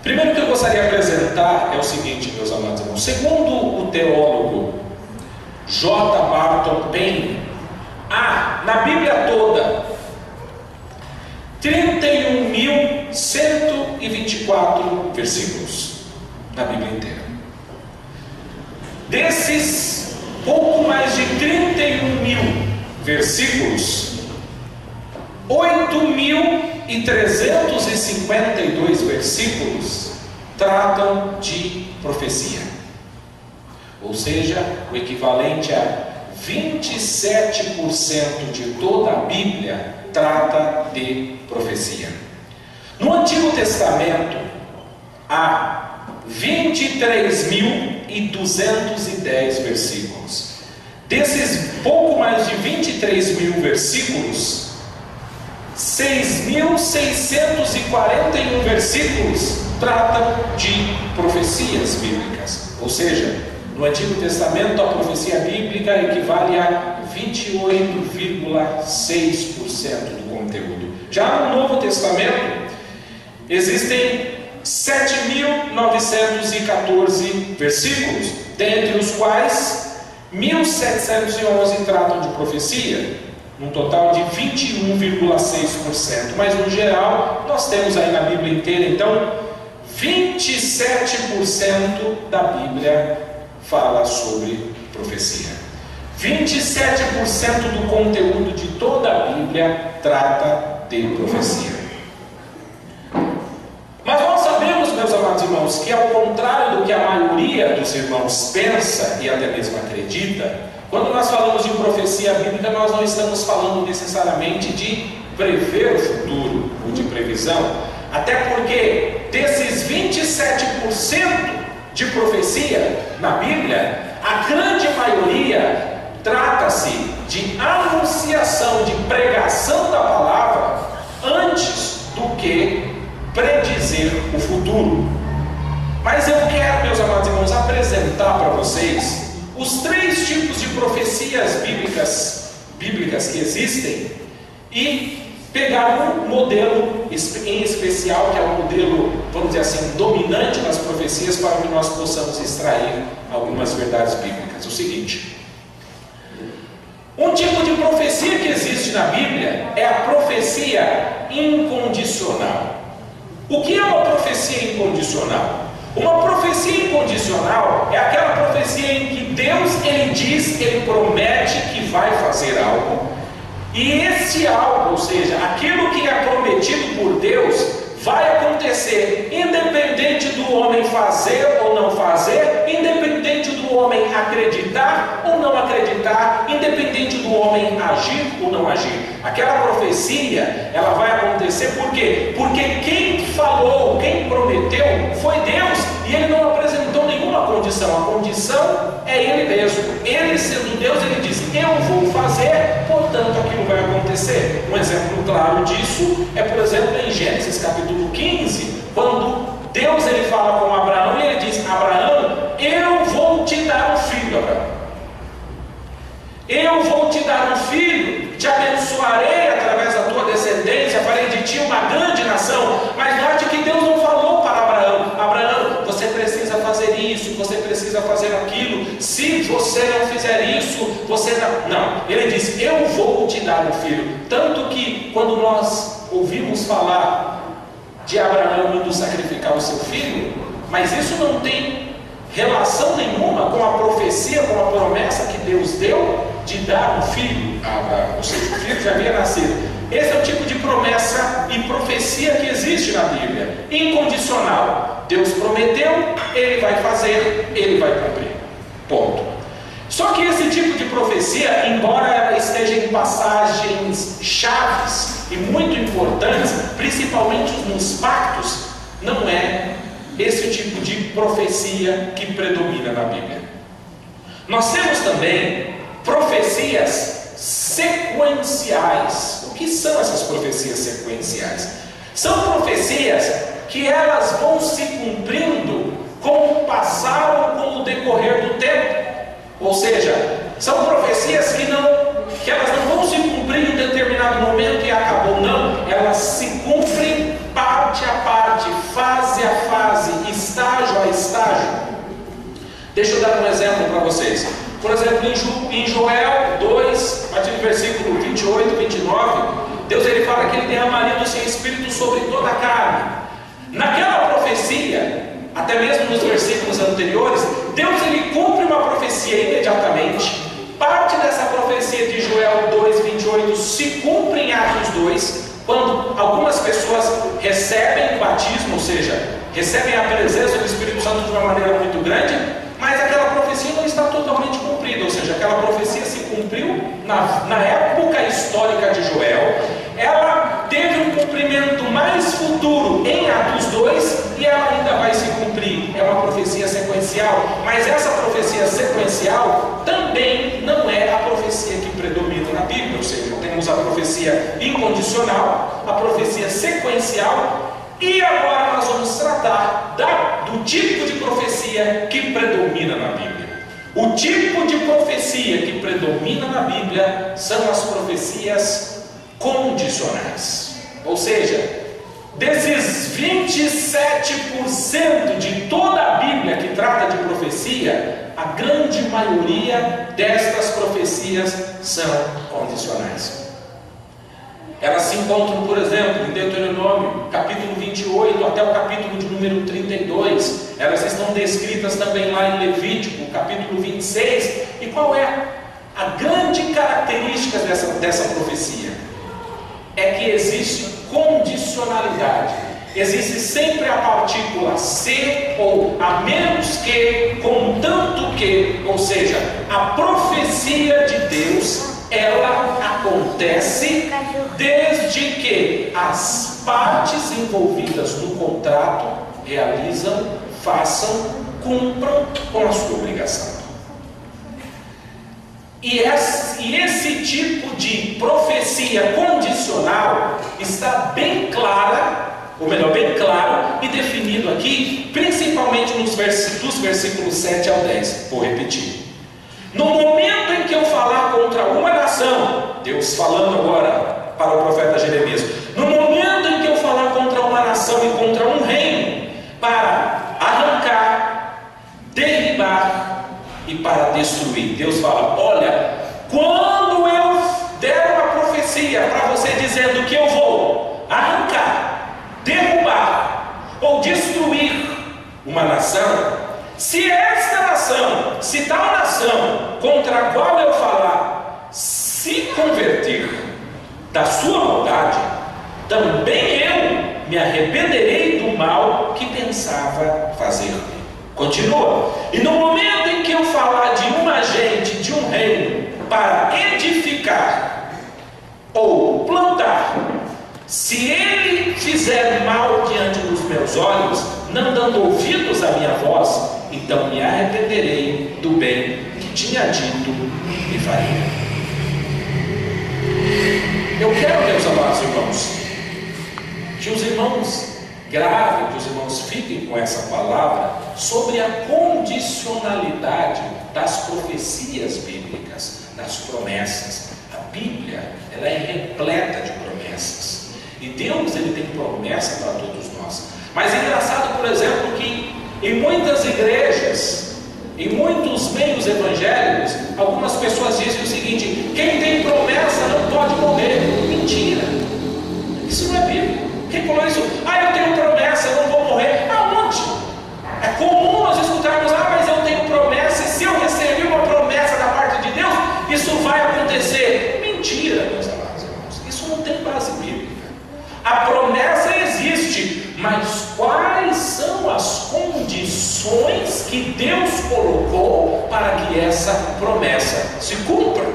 Primeiro que eu gostaria de apresentar é o seguinte, meus amados irmãos. Segundo o teólogo J. Barton Payne, há na Bíblia toda 31.124 versículos na Bíblia inteira. Desses, pouco mais de 31 mil versículos, 8.352 versículos tratam de profecia, ou seja, o equivalente a 27% de toda a Bíblia trata de profecia. No Antigo Testamento há 23.210 versículos. Desses pouco mais de 23 mil versículos, 6.641 versículos tratam de profecias bíblicas. Ou seja, no Antigo Testamento a profecia bíblica equivale a 28,6% do conteúdo. Já no Novo Testamento existem 7.914 versículos, dentre os quais 1.711 tratam de profecia, num total de 21,6%. Mas no geral nós temos aí na Bíblia inteira, então, 27% da Bíblia fala sobre profecia. 27% do conteúdo de toda a Bíblia trata de profecia. Mas nós sabemos, meus amados irmãos, que ao contrário do que a maioria dos irmãos pensa e até mesmo acredita, quando nós falamos de profecia bíblica, nós não estamos falando necessariamente de prever o futuro ou de previsão, até porque desses 27% de profecia na Bíblia, a grande maioria trata-se de anunciação, de pregação da palavra antes do que predizer o futuro. Mas eu quero, meus amados irmãos, apresentar para vocês os 3 tipos de profecias bíblicas que existem e pegar um modelo em especial, que é o modelo, vamos dizer assim, dominante nas profecias, para que nós possamos extrair algumas verdades bíblicas. O seguinte: um tipo de profecia que existe na Bíblia é a profecia incondicional. O que é uma profecia incondicional? Uma profecia incondicional é aquela profecia em que Deus, Ele diz, Ele promete que vai fazer algo, e esse algo, ou seja, aquilo que é prometido por Deus, vai acontecer, independente do homem fazer ou não fazer, independente do homem acreditar ou não acreditar, independente do homem agir ou não agir. Aquela profecia, ela vai acontecer por quê? Porque quem falou, quem prometeu, foi Deus, e Ele não apresentou nenhuma condição. A condição é Ele mesmo. Ele, sendo Deus, Ele diz: eu vou fazer, portanto aquilo vai acontecer. Um exemplo claro disso é, por exemplo, em Gênesis capítulo 15, quando Deus, Ele fala com Abraão e Ele diz: Abraão, eu vou te dar um filho, Abraão. Eu vou te dar um filho, te abençoarei através da tua descendência, farei de ti uma grande nação. Mas note que Deus não falou para Abraão: Abraão, você precisa fazer isso, você precisa fazer aquilo. Se você não fizer isso, você não. Não, Ele disse: eu vou te dar um filho. Tanto que quando nós ouvimos falar de Abraão indo sacrificar o seu filho, mas isso não tem relação nenhuma com a profecia, com a promessa que Deus deu de dar um filho a Abraão. Ou seja, o filho já havia nascido. Esse é o tipo de promessa e profecia que existe na Bíblia, incondicional. Deus prometeu, Ele vai fazer, Ele vai cumprir. Ponto. Só que esse tipo de profecia, embora ela esteja em passagens chaves e muito importantes, principalmente nos pactos, não é esse tipo de profecia que predomina na Bíblia. Nós temos também profecias sequenciais. O que são essas profecias sequenciais? São profecias que elas vão se cumprindo com o passar ou com o decorrer do tempo. Ou seja, são profecias que elas não vão se cumprir em um determinado momento e acabou, não. Elas se cumprem parte a parte, fase a fase, estágio. Deixa eu dar um exemplo para vocês. Por exemplo, em Joel 2, a partir do versículo 28, 29, Deus ele fala que ele derramaria do seu espírito sobre toda a carne. Naquela profecia, até mesmo nos versículos anteriores, Deus ele cumpre uma profecia imediatamente. Parte dessa profecia de Joel 2, 28 se cumpre em Atos 2, quando algumas pessoas recebem o batismo, ou seja, recebem a presença do Espírito Santo de uma maneira muito grande, mas aquela profecia não está totalmente cumprida, ou seja, aquela profecia se cumpriu na época histórica de Joel, ela teve um cumprimento mais futuro em Atos 2 e ela ainda vai se cumprir. É uma profecia sequencial, mas essa profecia sequencial também não é a profecia que predomina na Bíblia, ou seja, temos a profecia incondicional, a profecia sequencial. E agora nós vamos tratar do tipo de profecia que predomina na Bíblia. O tipo de profecia que predomina na Bíblia são as profecias condicionais. Ou seja, desses 27% de toda a Bíblia que trata de profecia, a grande maioria destas profecias são condicionais. Elas se encontram, por exemplo, em Deuteronômio, capítulo 28, até o capítulo de número 32. Elas estão descritas também lá em Levítico, capítulo 26. E qual é a grande característica dessa profecia? É que existe condicionalidade. Existe sempre a partícula se ou a menos que, contanto que, ou seja, a profecia de Deus, ela acontece desde que as partes envolvidas no contrato realizam, façam, cumpram com a sua obrigação. E esse tipo de profecia condicional está bem clara, ou melhor, bem claro e definido aqui, principalmente dos versículos 7 ao 10. Vou repetir. No momento em que eu falar contra uma nação, Deus falando agora para o profeta Jeremias, no momento em que eu falar contra uma nação e contra um reino, para arrancar, derribar e para destruir, Deus fala: olha, quando eu der uma profecia para você dizendo que eu vou arrancar, derrubar ou destruir uma nação, se esta nação, se tal nação contra a qual eu falar se converter da sua maldade, também eu me arrependerei do mal que pensava fazer. Continua. E no momento em que eu falar de uma gente, de um reino, para edificar ou plantar, se ele fizer mal diante dos meus olhos, não dando ouvidos à minha voz, então me arrependerei do bem que tinha dito e faria. Eu quero, meus amados irmãos, que os irmãos gravem, que os irmãos fiquem com essa palavra sobre a condicionalidade das profecias bíblicas, das promessas. A Bíblia, ela é repleta de promessas. E Deus, ele tem promessa para todos nós. Mas é engraçado, por exemplo, que em muitas igrejas, em muitos meios evangélicos, algumas pessoas dizem o seguinte: quem tem promessa não pode morrer. Mentira! Isso não é bíblico. Quem falou isso? Eu tenho promessa, eu não vou morrer. Aonde? É comum nós escutarmos: mas eu tenho promessa, e se eu receber uma promessa da parte de Deus, isso vai acontecer. Mentira, meus amados irmãos. Isso não tem base bíblica. A promessa existe, mas quais são as condições que Deus colocou para que essa promessa se cumpra?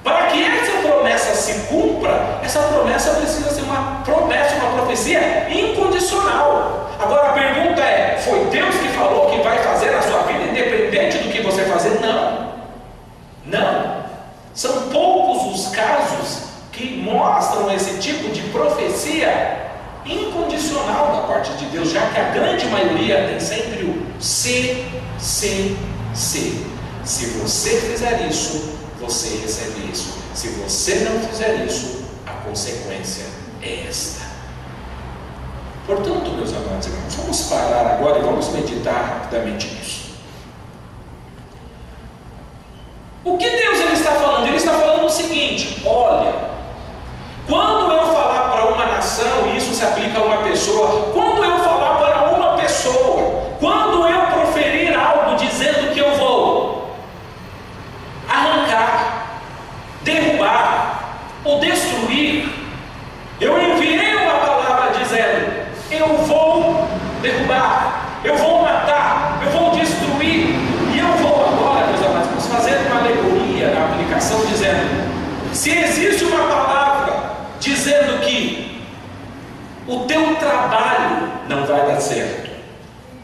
Para que essa promessa se cumpra, essa promessa precisa ser uma promessa, uma profecia incondicional. Agora a pergunta é: foi Deus que falou que vai fazer na sua vida, independente do que você fazer? Não. Não. São poucos os casos que mostram esse tipo de profecia incondicional da parte de Deus, já que a grande maioria tem sempre o se. Se você fizer isso, você recebe isso. Se você não fizer isso, a consequência é esta. Portanto, meus amados irmãos, vamos parar agora e vamos meditar rapidamente nisso. O que Deus ele está falando? Ele está falando o seguinte: olha, quando eu falar para uma nação, e isso se aplica a uma pessoa, quando eu falar para uma pessoa, quando eu proferir algo dizendo que eu vou arrancar, derrubar ou destruir, eu enviei uma palavra dizendo: eu vou derrubar, eu vou matar, eu vou destruir, e eu vou agora, meus amados, vamos fazer uma alegoria na aplicação, dizendo: se existe uma palavra dizendo que o teu trabalho não vai dar certo,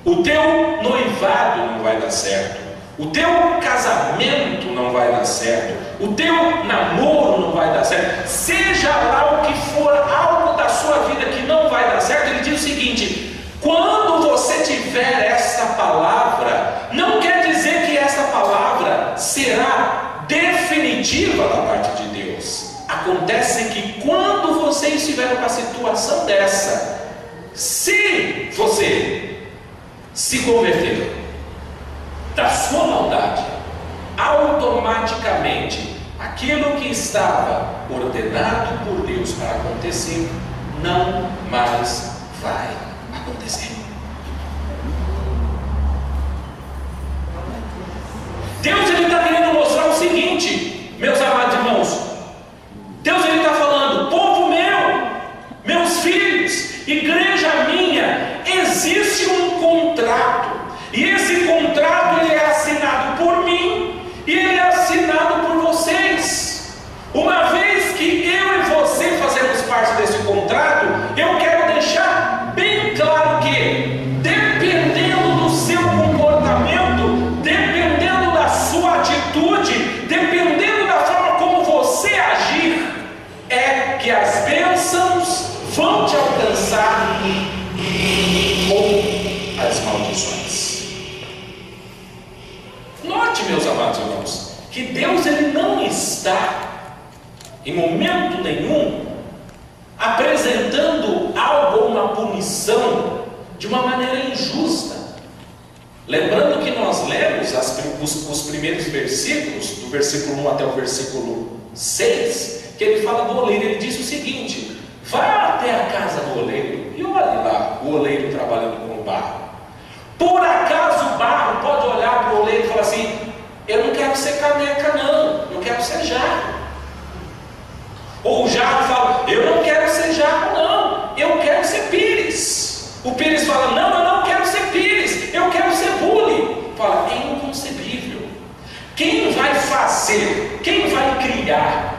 o teu noivado não vai dar certo, o teu casamento não vai dar certo, o teu namoro não vai dar certo, seja lá o que for, algo da sua vida que não vai dar certo, ele diz o seguinte: quando você tiver esta palavra, não quer dizer que esta palavra será definitiva da parte de Deus. Acontece que quando você estiver numa situação dessa, se você se converter da sua maldade, automaticamente aquilo que estava ordenado por Deus para acontecer não mais vai acontecer. Deus ele está querendo mostrar o seguinte, meus amados irmãos. Deus ele está falando: povo meu, meus filhos, igreja minha, existe um contrato, e esse contrato ele é assinado por mim e ele é assinado por vocês. Uma vez que eu e você fazemos parte desse contrato, eu quero deixar bem claro que, dependendo do seu comportamento, dependendo da sua atitude, dependendo da forma como você agir, é que as bênçãos vão te alcançar ou as maldições. Note, meus amados irmãos, que Deus ele não está em momento nenhum apresentando algo ou uma punição de uma maneira injusta. Lembrando que nós lemos os primeiros versículos, do versículo 1 até o versículo 6, que ele fala do oleiro. Ele diz o seguinte: vá até a casa do oleiro e olhe lá o oleiro trabalhando com o barro. Por acaso o barro pode olhar para o oleiro e falar assim: eu não quero ser caneca não, eu quero ser jarro. Ou o jarro fala: eu não quero ser jarro não, eu quero ser pires. O pires fala: não, eu não quero ser pires, eu quero ser bule. Fala: é inconcebível. Quem vai fazer, quem vai criar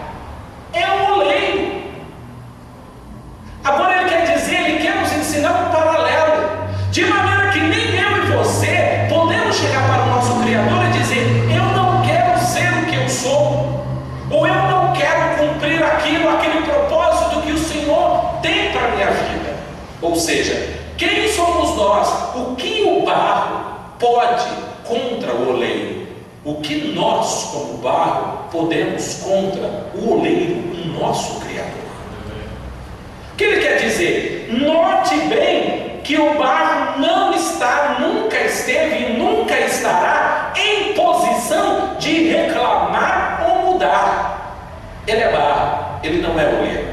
é o oleiro. Agora ele quer dizer, ele quer nos ensinar um paralelo, de maneira que nem eu e você podemos chegar para o nosso Criador e dizer: eu não quero ser o que eu sou, ou eu não quero cumprir aquele propósito que o Senhor tem para a minha vida. Ou seja, quem somos nós? O que o barro pode contra o oleiro? O que nós, como barro, podemos contra o oleiro, o nosso Criador? O que ele quer dizer? Note bem que o barro não está, nunca esteve e nunca estará em posição de reclamar ou mudar. Ele é barro, ele não é oleiro.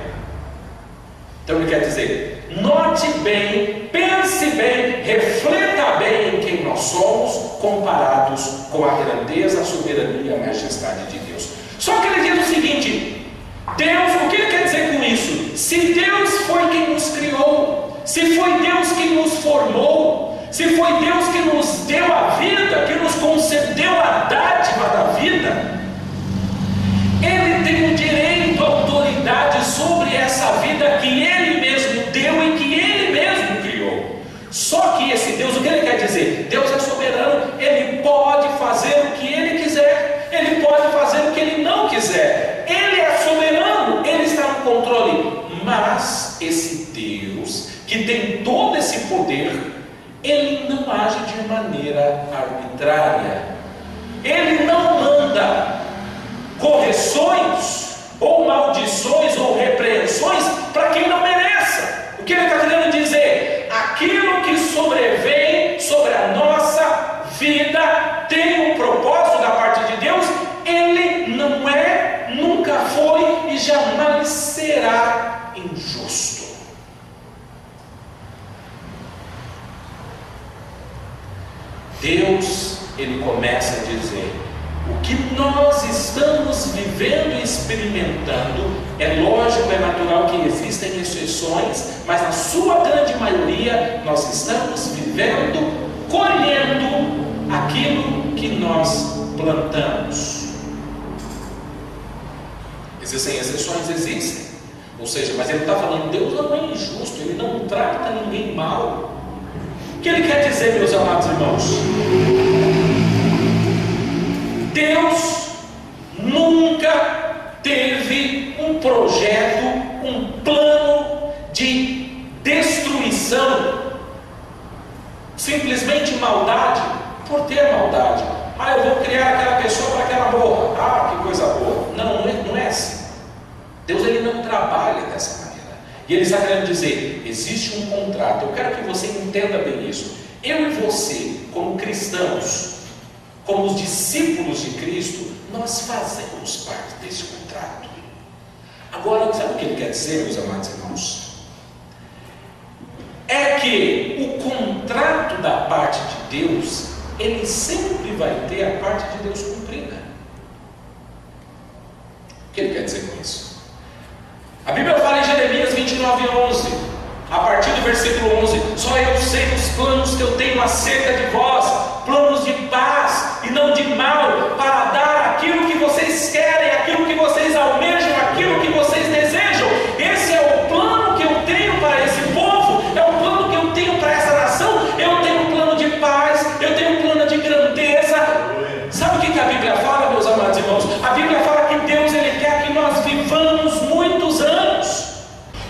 Então ele quer dizer: note bem, pense bem, refleta bem em quem nós somos comparados com a grandeza, a soberania e a majestade de Deus. Só que ele diz o seguinte: Deus, o que ele quer dizer com isso? Se Deus foi quem nos criou, se foi Deus que nos formou, se foi Deus que nos deu a vida, que nos concedeu a dádiva da vida, Ele tem o direito, a autoridade sobre essa vida que Ele mesmo deu e que Ele mesmo criou. Só que esse Deus, o que Ele quer dizer? Deus é soberano, Ele pode fazer o que Ele quiser, Ele pode fazer o que Ele não quiser. Ele é soberano, Ele está no controle. Mas esse Deus, que tem todo esse poder, Ele não age de maneira arbitrária. Ele não manda correções, ou maldições, ou repreensões para quem não mereça. O que ele está querendo dizer? foi e jamais será injusto. Deus, Ele começa a dizer: o que nós estamos vivendo e experimentando, é lógico, é natural que existem exceções, mas na sua grande maioria, nós estamos vivendo, colhendo aquilo que nós plantamos. Existem exceções? Existem. Ou seja, mas ele está falando, Deus não é injusto, Ele não trata ninguém mal. O que Ele quer dizer, meus amados irmãos? Deus nunca teve um projeto, um plano de destruição, simplesmente maldade, por ter maldade. Eu vou criar aquela pessoa para que ela morra. Que coisa boa. Não é assim. Deus, Ele não trabalha dessa maneira. E Ele está querendo dizer, existe um contrato. Eu quero que você entenda bem isso. Eu e você, como cristãos, como os discípulos de Cristo, nós fazemos parte desse contrato. Agora, sabe o que Ele quer dizer, meus amados irmãos? É que o contrato da parte de Deus, ele sempre vai ter a parte de Deus cumprida. O que Ele quer dizer com isso? A Bíblia fala em Jeremias 29:11, a partir do versículo 11: só eu sei os planos que eu tenho acerca de vós, planos de paz e não de mal, para dar aquilo que vocês querem, aquilo que vocês almejam, aquilo que vocês desejam. Esse é o plano que eu tenho para esse povo, é o plano que eu tenho para essa nação. Eu tenho um plano de paz, eu tenho um plano de grandeza. Sabe o que a Bíblia fala, meus amados irmãos? A Bíblia fala que Deus, Ele quer que nós vivamos muitos anos.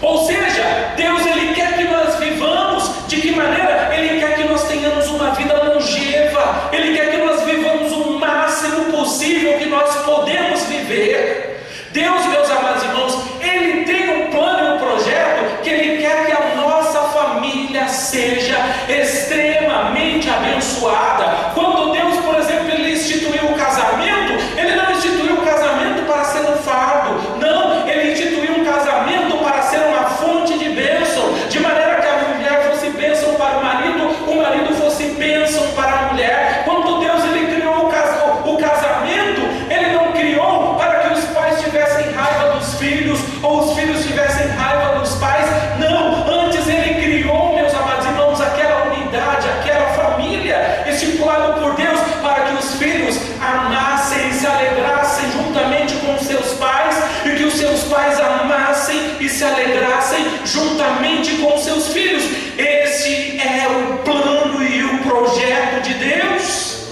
Ou seja, Deus, Ele quer que nós vivamos. De que maneira? Ele quer que nós tenhamos uma vida longeva. Ele quer que nós vivamos o máximo possível que nós podemos viver. Deus, meus amados irmãos, Ele tem um plano e um projeto que Ele quer que a nossa família seja extremamente abençoada. Quando Deus, por exemplo, Ele instituiu o casamento, Ele não instituiu o casamento para ser um fardo. Não, Ele instituiu um casamento para ser uma fonte de bênção, de maneira que a mulher fosse bênção para o marido fosse bênção para a mulher. Quando Deus, Ele criou o casamento, Ele não criou para que os pais tivessem raiva dos filhos, ou os filhos tivessem raiva dos pais. Não, antes Ele criou, meus amados irmãos, aquela unidade, aquela família estipulada por Deus, para que os filhos amassem e se alegrassem juntamente com os seus pais, e que os seus pais amassem e se alegrassem juntamente com os seus filhos. Esse é o plano e o projeto de Deus.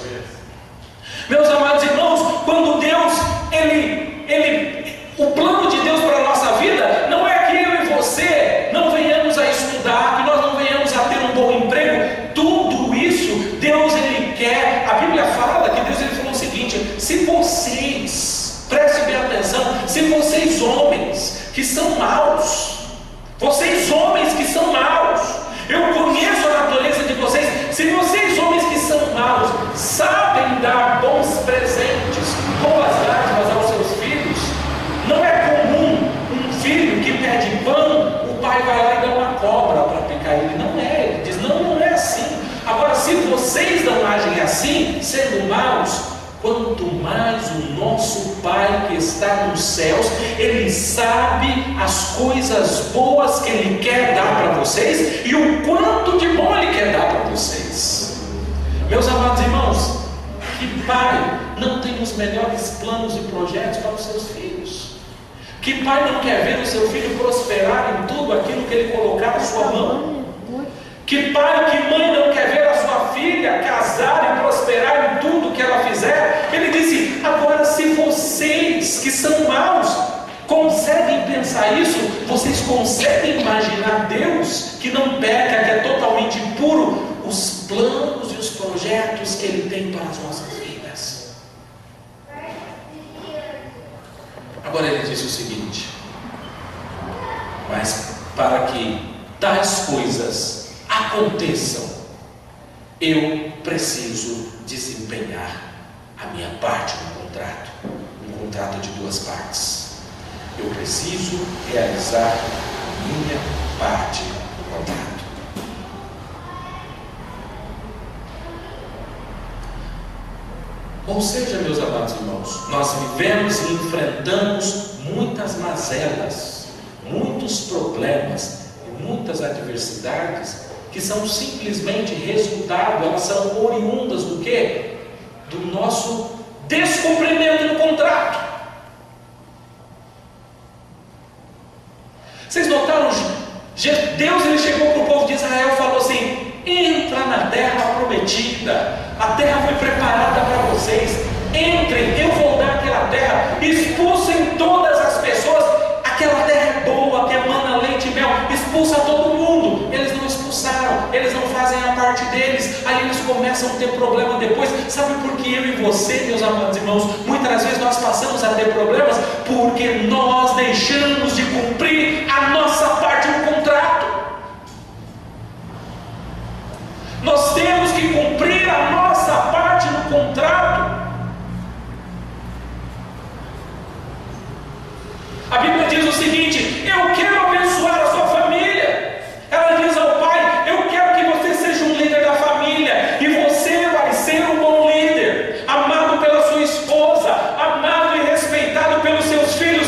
Meus amados irmãos, quando Deus, o plano de Deus para a nossa vida, não é que eu e você não venhamos a estudar, que nós não venhamos a ter um bom emprego. Tudo isso, Deus, Ele quer. A Bíblia fala que Deus, Ele falou o seguinte: se vocês, preste bem atenção, se vocês homens que são maus, vocês homens que são maus, eu conheço a natureza de vocês, se vocês homens que são maus sabem dar bons presentes, boas dádivas aos seus filhos, não é comum um filho que pede pão, o pai vai lá e dá uma cobra para picar ele. Não é, ele diz, não é assim. Agora, se vocês não agem assim, sendo maus, quanto mais o nosso Pai que está nos céus, Ele sabe as coisas boas que Ele quer dar para vocês, e o quanto de bom Ele quer dar para vocês. Meus amados irmãos, que pai não tem os melhores planos e projetos para os seus filhos? Que pai não quer ver o seu filho prosperar em tudo aquilo que ele colocar na sua mão? Que pai, que mãe não quer ver a sua filha casar e prosperar em tudo que ela fizer? Ele disse: agora, se vocês que são maus conseguem pensar isso, vocês conseguem imaginar Deus que não peca, que é totalmente puro, os planos e os projetos que Ele tem para as nossas vidas? Agora Ele disse o seguinte: mas para que tais coisas aconteçam, eu preciso desempenhar a minha parte no contrato, um contrato de duas partes. Eu preciso realizar a minha parte do contrato. Ou seja, meus amados irmãos, nós vivemos e enfrentamos muitas mazelas, muitos problemas e muitas adversidades que são simplesmente resultado, elas são oriundas do quê? Do nosso descumprimento do contrato. Vocês notaram? Deus ele chegou para o povo de Israel e falou assim: entra na terra prometida, a terra foi preparada para vocês, entrem, eu vou dar aquela terra, expulsem todas as pessoas, aquela terra é boa, que emana leite e mel, expulsa todo mundo. Eles não expulsaram, eles não fazem a parte deles, aí eles começam a ter problema depois. Sabe por que eu e você, meus amados irmãos, muitas vezes nós passamos a ter problemas? Porque nós deixamos de cumprir a nossa parte no contrato. Nós temos que cumprir a nossa parte no contrato. A Bíblia diz o seguinte: eu quero abençoar a sua família. Ela diz ao pai: eu quero que você seja um líder da família, e você vai ser um bom líder, amado pela sua esposa, amado e respeitado pelos seus filhos,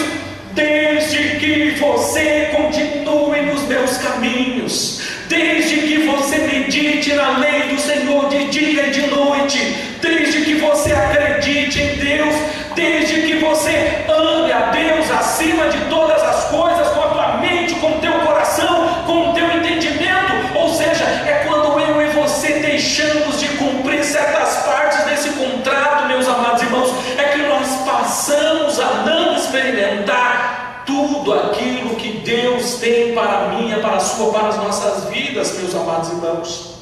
desde que você continue nos meus caminhos, desde que você medite na lei do Senhor de dia e de noite, desde que você acredite em Deus, desde que você ame a Deus acima de todas as coisas, com a tua mente, com o teu coração, com o teu entendimento. Ou seja, é quando eu e você deixamos de cumprir certas partes desse contrato, meus amados irmãos, é que nós passamos a não experimentar tudo aquilo que Deus tem para a minha, para a sua, para as nossas vidas, meus amados irmãos.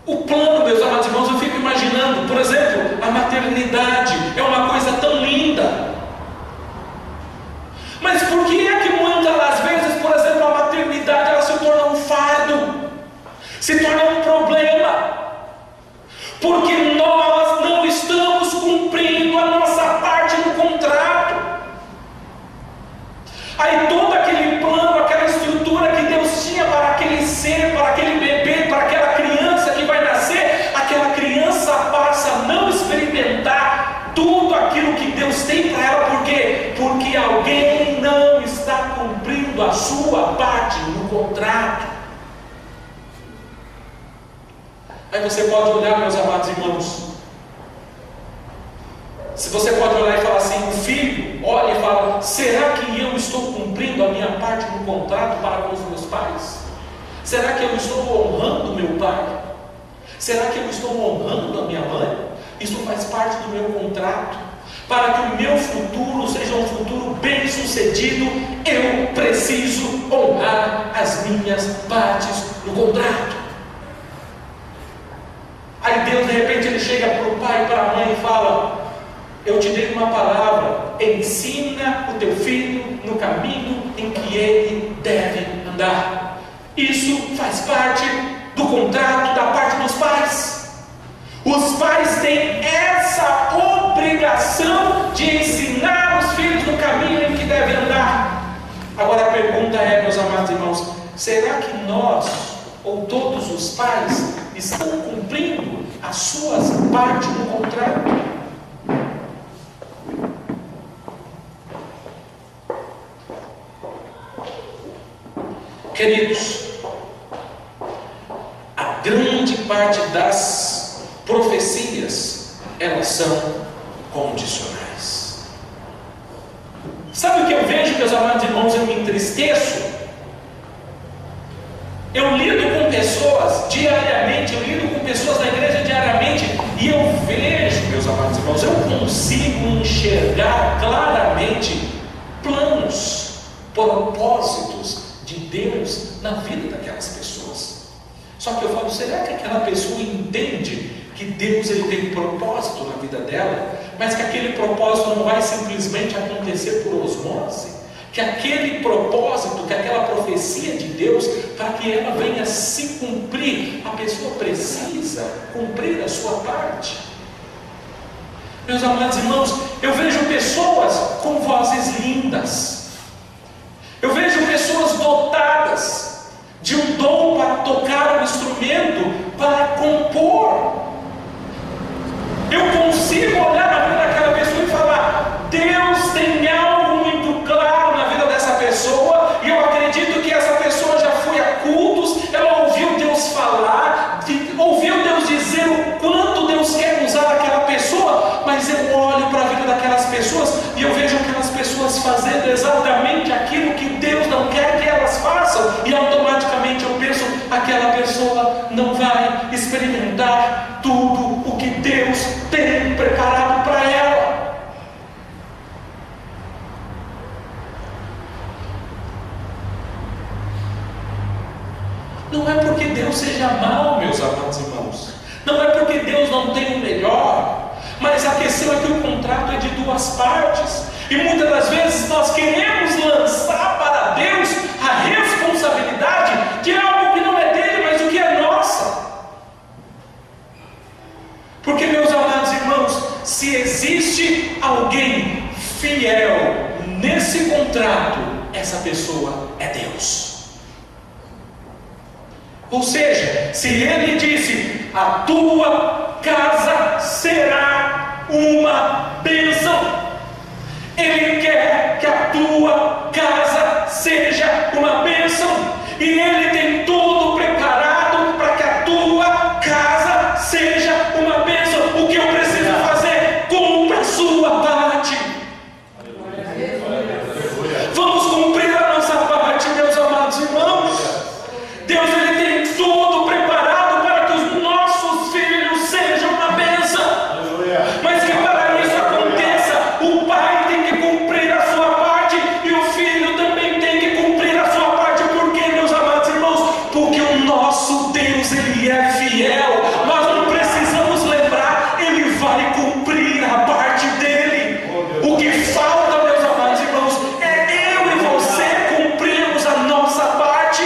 O plano, meus amados irmãos, eu fico imaginando, por exemplo, a maternidade é uma coisa tão linda. Mas por que é que muitas das vezes, por exemplo, a maternidade ela se torna um fardo, se torna um problema? Porque nós não estamos cumprindo a nossa parte no contrato. Aí todo aquele plano, aquela estrutura que Deus tinha para aquele ser, para aquele bebê, para aquela criança que vai nascer, aquela criança passa a não experimentar tudo aquilo que Deus tem para ela. Por quê? Porque alguém não está cumprindo a sua parte no contrato. Aí você pode olhar, meus amados irmãos, se você pode olhar e falar assim, o filho olha e fala: será que eu estou cumprindo a minha parte no contrato para com os meus pais? Será que eu estou honrando meu pai? Será que eu estou honrando a minha mãe? Isso faz parte do meu contrato. Para que o meu futuro seja um futuro bem sucedido, eu preciso honrar as minhas partes no contrato. Aí Deus de repente ele chega para o pai e para a mãe e fala: eu te dei uma palavra, ensina o teu filho no caminho em que ele deve andar. Isso faz parte do contrato da parte dos pais. Os pais têm essa obrigação de ensinar os filhos no caminho em que devem andar. Agora a pergunta é, meus amados irmãos, será que nós, ou todos os pais, estão cumprindo as suas partes no contrato? Queridos, a grande parte das profecias, elas são condicionais. Sabe o que eu vejo, meus amados irmãos? Eu me entristeço. Eu lido com pessoas diariamente, eu lido com pessoas da igreja diariamente, e eu vejo, meus amados irmãos, eu consigo enxergar claramente planos, propósitos de Deus na vida daquelas pessoas. Só que eu falo, será que aquela pessoa entende que Deus ele tem um propósito na vida dela, mas que aquele propósito não vai simplesmente acontecer por osmose? Que aquele propósito, que aquela profecia de Deus, para que ela venha se cumprir, a pessoa precisa cumprir a sua parte. Meus amados irmãos, eu vejo pessoas com vozes lindas, eu vejo pessoas dotadas de um dom para tocar um instrumento, para compor. Eu consigo olhar na vida daquela pessoa e falar: Deus tem algo muito claro na vida dessa pessoa, e eu acredito que essa pessoa já foi a cultos, ela ouviu Deus falar, ouviu Deus dizer o quanto Deus quer usar aquela pessoa, mas eu olho para a vida daquelas pessoas e eu vejo aquelas pessoas fazendo exatamente aquilo que Deus não quer que elas façam, e automaticamente eu penso: aquela pessoa não vai experimentar tudo o que Deus tem preparado para ela. Não é porque Deus seja mau, meus amados irmãos, não é porque Deus não tem o melhor, mas a questão é que o contrato é de duas partes, e muitas das vezes nós queremos lançar para Deus a responsabilidade de algo que não é dele, mas o que é nossa. Porque, meus amados irmãos, se existe alguém fiel nesse contrato, essa pessoa é Deus. Ou seja, se Ele disse: a tua casa será uma bênção, Ele quer que a tua casa seja uma bênção, e Ele tem tudo preparado para que a tua casa seja uma bênção. O que eu preciso fazer? Cumpra a sua parte. Vamos cumprir a nossa parte, meus amados irmãos. Deus, Ele tem tudo preparado para que os nossos filhos sejam uma bênção, mas que para isso aconteça, o pai tem que cumprir a sua parte e o filho também tem que cumprir a sua parte. Por quê, meus amados irmãos? Porque o nosso Deus, Ele é fiel. Nós não precisamos lembrar, Ele vai cumprir a parte dele. O que falta, meus amados irmãos, é eu e você cumprirmos a nossa parte.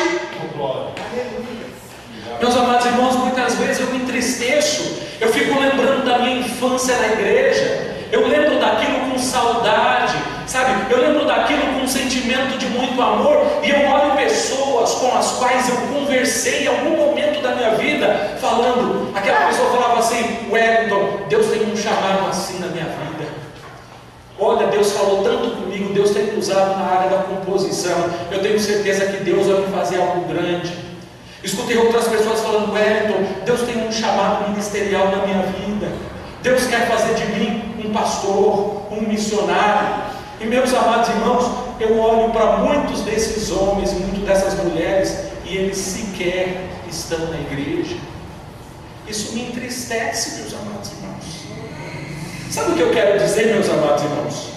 Meus amados irmãos, muitas vezes eu me entristeço, eu fico lembrando da minha infância na igreja, eu lembro daquilo com saudade, sabe? Eu lembro daquilo com um sentimento de muito amor, e eu olho pessoas com as quais eu conversei em algum momento da minha vida, falando, aquela pessoa falava assim: Wellington, Deus tem um chamado assim na minha vida. Olha, Deus falou tanto comigo, Deus tem me usado na área da composição, eu tenho certeza que Deus vai me fazer algo grande. Escutei outras pessoas falando: Wellington, Deus tem um chamado ministerial na minha vida, Deus quer fazer de mim um pastor, um missionário. E, meus amados irmãos, eu olho para muitos desses homens e muitas dessas mulheres, e eles sequer estão na igreja. Isso me entristece, meus amados irmãos. Sabe o que eu quero dizer, meus amados irmãos?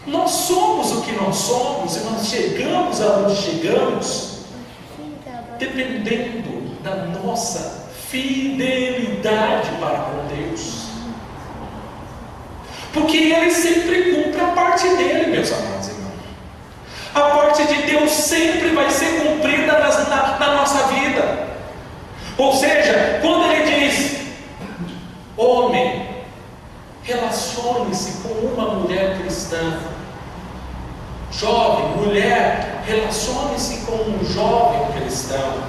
Nós somos o que nós somos, e nós chegamos aonde chegamos dependendo da nossa fidelidade para com Deus, porque Ele sempre cumpre a parte dele, meus amados irmãos. A parte de Deus sempre vai ser cumprida na nossa vida. Ou seja, quando Ele diz: homem, relacione-se com uma mulher cristã. Jovem, mulher, relacione-se com um jovem cristão.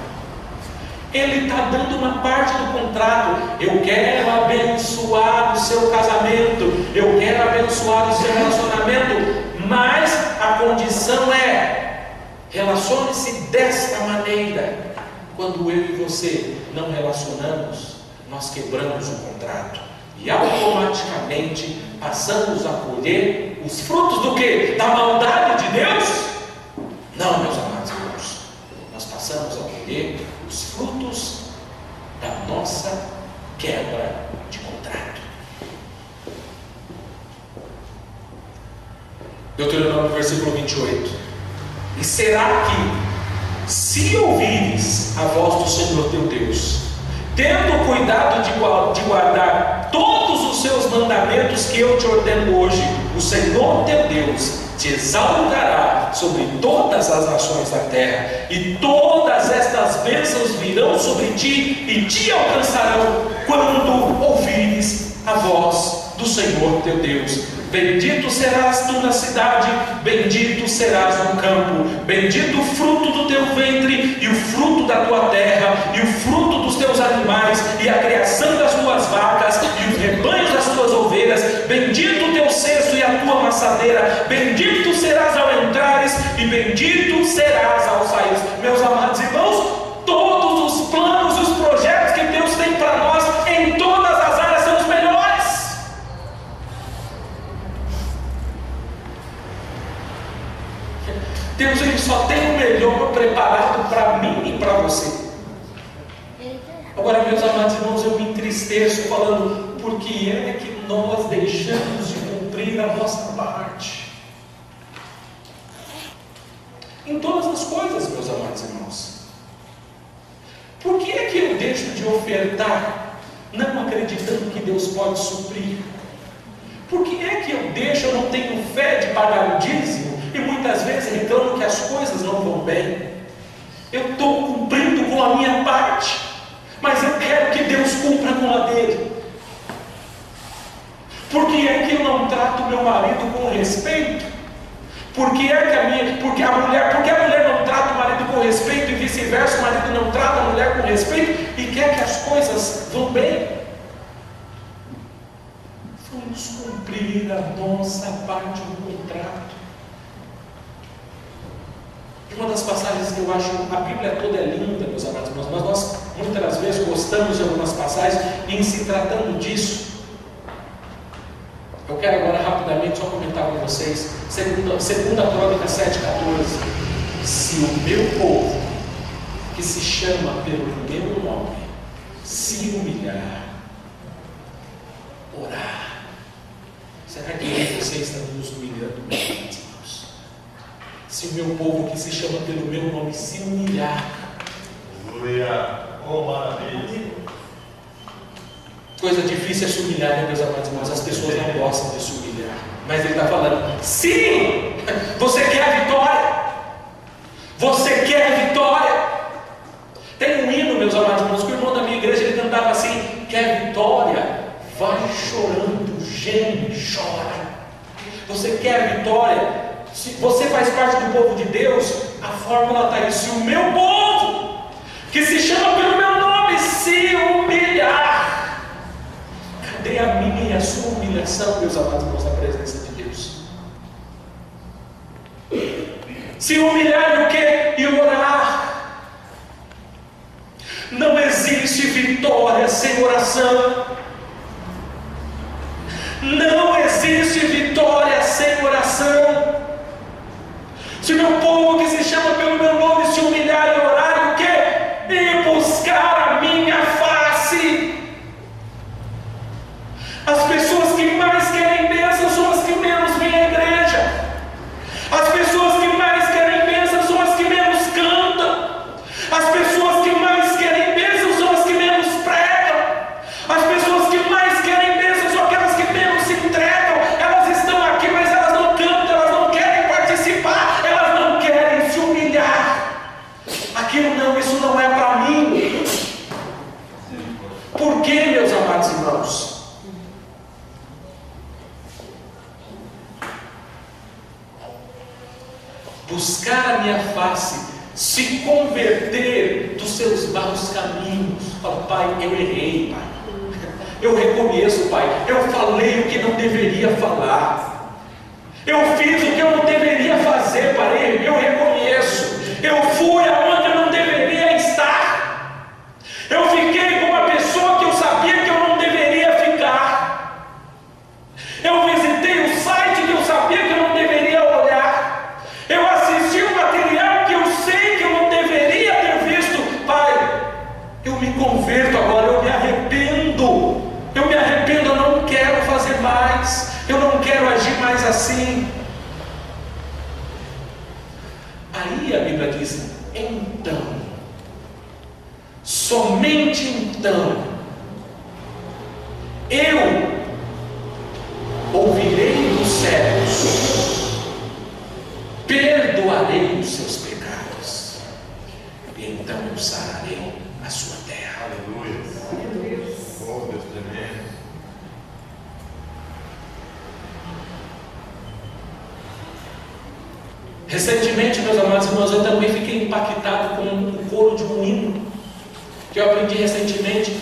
Ele está dando uma parte do contrato. Eu quero abençoar o seu casamento, eu quero abençoar o seu relacionamento, mas a condição é: relacione-se desta maneira. Quando eu e você não relacionamos, nós quebramos o contrato, e automaticamente passamos a colher os frutos do quê? Da maldade de Deus? Não, meus amados irmãos, nós passamos a colher os frutos da nossa quebra de contrato. Deuteronômio, versículo 28. E será que, se ouvires a voz do Senhor teu Deus, tendo cuidado de guardar todos os seus mandamentos que eu te ordeno hoje, o Senhor teu Deus te exaltará sobre todas as nações da terra, e todas estas bênçãos virão sobre ti e te alcançarão quando ouvires a voz do do Senhor teu Deus. Bendito serás tu na cidade, bendito serás no campo. Bendito o fruto do teu ventre, e o fruto da tua terra, e o fruto dos teus animais, e a criação das tuas vacas, e os rebanhos das tuas ovelhas. Bendito o teu cesto e a tua amassadeira. Bendito serás ao entrares, e bendito serás ao saíres. Meus amados irmãos, todos os planos e os projetos que Deus tem para nós, em todas as áreas, são os melhores. Deus, Ele só tem o melhor preparado para mim e para você. Agora, meus amados irmãos, eu me entristeço falando, por que é que nós deixamos de cumprir a nossa parte? Em todas as coisas, meus amados irmãos. Por que é que eu deixo de ofertar, não acreditando que Deus pode suprir? Por que é que eu não tenho fé de pagar o dízimo e muitas vezes reclamo que as coisas não vão bem? Eu estou cumprindo com a minha parte, mas eu quero que Deus cumpra com a dele. Por que é que eu não trato meu marido com respeito? Por que é que porque a mulher não trata o marido com respeito e vice-versa, o marido não trata a mulher com respeito e quer que as coisas vão bem? Vamos cumprir a nossa parte do contrato. Uma das passagens que eu acho, a Bíblia toda é linda, meus amados irmãos, mas nós muitas vezes gostamos de algumas passagens, e em se tratando disso, eu quero agora rapidamente só comentar com vocês, segunda Crônica 7,14. Se o meu povo, que se chama pelo meu nome, se humilhar, orar. Será que você está nos humilhando, meus irmãos? Se o meu povo, que se chama pelo meu nome, se humilhar. Aleluia! Oh, maravilha! Coisa difícil é se humilhar, né, meus amados irmãos? As pessoas não gostam de se humilhar. Mas ele está falando, sim! Você quer a vitória? Você quer a vitória? Tem um hino, meus amados irmãos, que o irmão da minha igreja ele cantava assim: quer vitória? Vai chorando, geme, chora. Você quer a vitória? Se você faz parte do povo de Deus, a fórmula está aí. Se o meu povo, que se chama pelo meu nome, se humilhar, cadê a minha e a sua humilhação, meus amados irmãos, na presença de Deus? Se humilhar e o quê? E orar. Não existe vitória sem oração. Não existe vitória sem oração. Se meu povo que se chama pelo meu nome se humilhar e orar, o quê? E buscar a minha face. As pessoas que mais querem bênção são as que menos vêm à igreja. As pessoas que mais querem bênção são as que menos cantam. As pessoas que mais querem bênção são as que menos pregam. As pessoas que mais querem bênção são aquelas que menos se entregam. Elas estão aqui, mas elas não cantam, elas não querem participar, elas não querem se humilhar. Aquilo não, isso não é para mim. Por quê, meus amados irmãos? Buscar a minha face, se converter dos seus maus caminhos. Fala, Pai, eu errei, Pai. Eu reconheço, Pai. Eu falei o que não deveria falar. Eu fiz o que eu não deveria fazer, Pai. Eu reconheço. Eu fui aonde eu não deveria estar. Eu fiquei com uma pessoa que eu sabia que eu não deveria ficar. Eu visitei o site que eu sabia que eu não deveria olhar. Eu assisti um material que eu sei que eu não deveria ter visto. Pai, eu me converto agora, eu me arrependo. Eu me arrependo, eu não quero fazer mais. Eu não quero agir mais assim. Aí a Bíblia diz, então, somente então, eu ouvirei dos céus, perdoarei os seus pecados, e então eu sararei a sua terra. Aleluia! Oh, Deus tremendo! Recentemente, meus amados irmãos, eu também fiquei impactado com o coro de um hino que eu aprendi recentemente.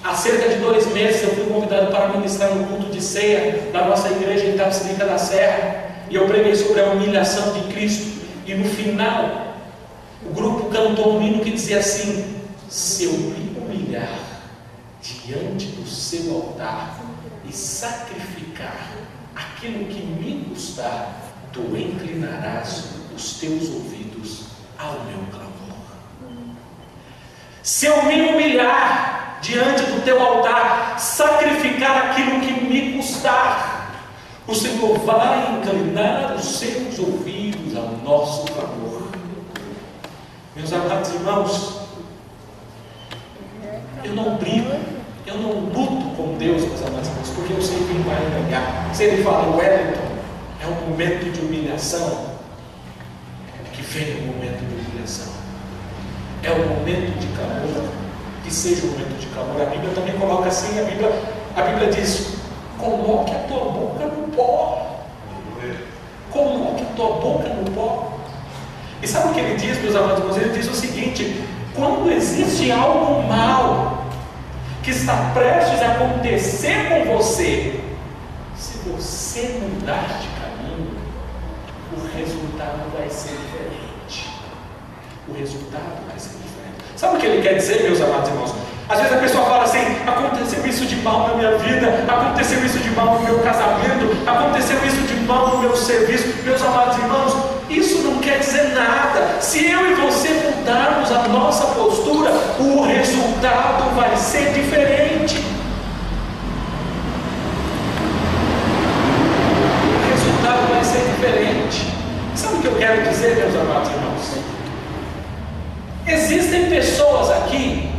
Há cerca de 2 meses eu fui convidado para ministrar no culto de ceia da nossa igreja em Itapecerica da Serra, e eu preguei sobre a humilhação de Cristo, e no final o grupo cantou um hino que dizia assim: se eu me humilhar diante do seu altar e sacrificar aquilo que me custar, tu inclinarás os teus ouvidos ao meu clamor. Se eu me humilhar diante do teu altar, sacrificar aquilo que me custar, o Senhor vai inclinar os seus ouvidos ao nosso clamor. Meus amados irmãos, eu não brigo, eu não luto com Deus, meus amados irmãos, porque eu sei quem vai ganhar. Se Ele fala, Wellington, é um momento de humilhação, que venha o momento de humilhação. É o momento de clamor, que seja o momento de clamor. A Bíblia também coloca assim, a Bíblia diz: coloque a tua boca no pó. Coloque a tua boca no pó. E sabe o que ele diz, meus amados irmãos? Ele diz o seguinte: quando existe algo mal que está prestes a acontecer com você, se você mudar de caminho, o resultado vai ser diferente. O resultado vai ser diferente. Sabe o que ele quer dizer, meus amados irmãos? Às vezes a pessoa fala assim: aconteceu isso de mal na minha vida, aconteceu isso de mal no meu casamento, aconteceu isso de mal no meu serviço. Meus amados irmãos, isso não quer dizer nada. Se eu e você mudarmos a nossa postura, o resultado vai ser diferente. O resultado vai ser diferente. Sabe o que eu quero dizer, meus amados irmãos? Existem pessoas aqui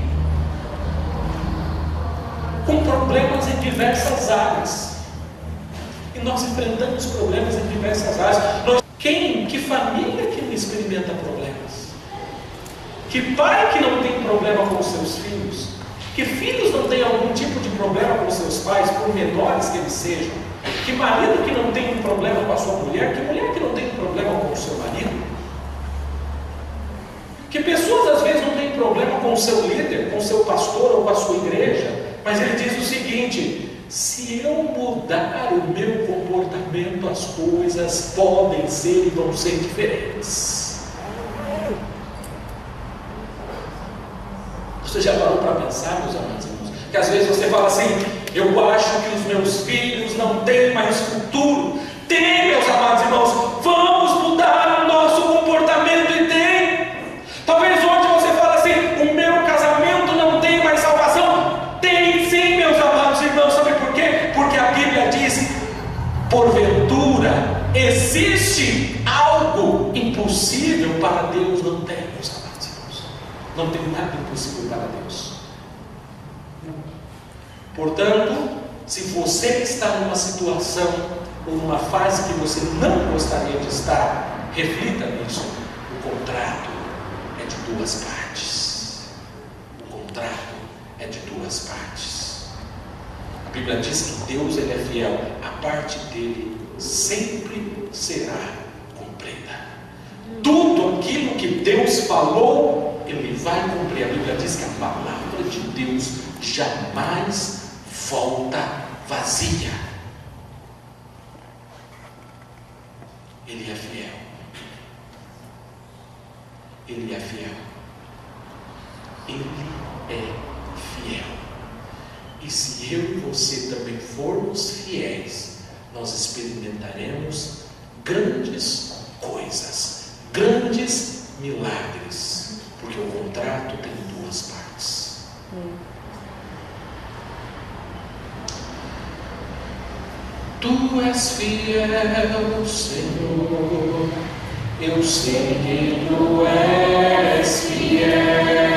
com problemas em diversas áreas, e nós enfrentamos problemas em diversas áreas. Que família que não experimenta problemas? Que pai que não tem problema com os seus filhos? Que filhos não têm algum tipo de problema com os seus pais, por menores que eles sejam? Que marido que não tem um problema com a sua mulher? Que mulher que não tem um problema com o seu marido? Que pessoas às vezes não têm problema com o seu líder, com o seu pastor ou com a sua igreja, mas ele diz o seguinte: se eu mudar o meu comportamento, as coisas podem ser e vão ser diferentes. Você já parou para pensar, meus amados irmãos, que às vezes você fala assim: eu acho que os meus filhos não têm mais futuro. Tem, meus amados irmãos, vamos mudar o nosso comportamento, e tem. Talvez hoje você fale assim: o meu casamento não tem mais salvação. Tem sim, meus amados irmãos. Sabe por quê? Porque a Bíblia diz: porventura existe algo impossível para Deus? Não tem, meus amados irmãos. Não tem nada impossível para Deus. Portanto, se você está numa situação ou numa fase que você não gostaria de estar, reflita nisso. O contrato é de duas partes. O contrato é de duas partes. A Bíblia diz que Deus, Ele é fiel. A parte dele sempre será cumprida. Tudo aquilo que Deus falou, Ele vai cumprir. A Bíblia diz que a palavra de Deus jamais volta vazia. Ele é fiel. Ele é fiel. Ele é fiel. E se eu e você também formos fiéis, nós experimentaremos grandes coisas, grandes milagres, porque o contrato tem duas partes. Tu és fiel, Senhor, eu sei que Tu és fiel.